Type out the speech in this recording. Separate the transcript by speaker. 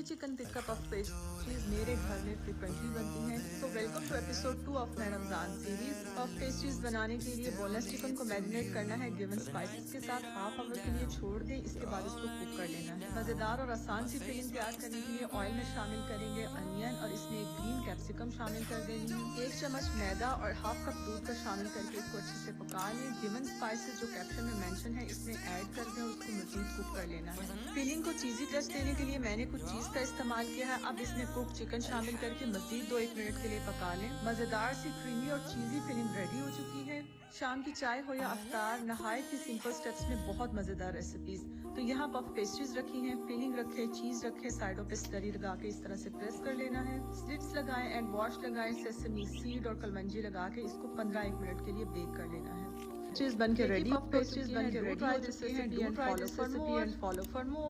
Speaker 1: ये chicken tikka puff pastries मेरे घर में फ्रिक्वेंटली बनती हैं। तो welcome to episode 2 of my Ramzan series. Puff pastries बनाने के लिए बोनलेस चिकन को मैरिनेट करना है गिवन स्पाइसेस के साथ। हाफ आवर के लिए छोड़ दें, इसके बाद इसको कुक कर लेना है। मजेदार और आसान सी फिलिंग तैयार करने के लिए ऑयल में शामिल करेंगे अनियन और इसमें एक ग्रीन कैप्सिकम शामिल कर देनी है। 1 चम्मच मैदा और हाफ कप दूध का शामिल करके इसको अच्छे से पका लें। गिवन स्पाइसेस जो कैप्शन में मेंशन है इसमें ऐड कर दें और उसको मजीद कुक कर लेना है। फिलिंग को चीजी टच देने के लिए मैंने कुछ चीज का इस्तेमाल किया है। अब इसमें कुक चिकन शामिल करके मजीद 2-1 मिनट के लिए पका लें। मजेदार सी क्रीमी और चीजी फिलिंग रेडी हो चुकी है। शाम की चाय हो या अफ्तार, नहायत ही सिंपल स्टेप्स में बहुत मजेदार रेसिपीज। तो यहाँ पफ पेस्ट्रीज रखी हैं, फिलिंग रखे, चीज रखे, साइडों पे स्टरी लगा के इस तरह से प्रेस कर लेना है। स्लिट्स लगाएं, एग वॉश लगाएं, सेसमी सीड और कलमंजी लगा के इसको 15-1 मिनट के लिए बेक कर लेना है। चीज बन के रेडी, पफ पेस्ट्रीज बन के रेडी हो चुकी हैं। Do try this recipe and follow for more.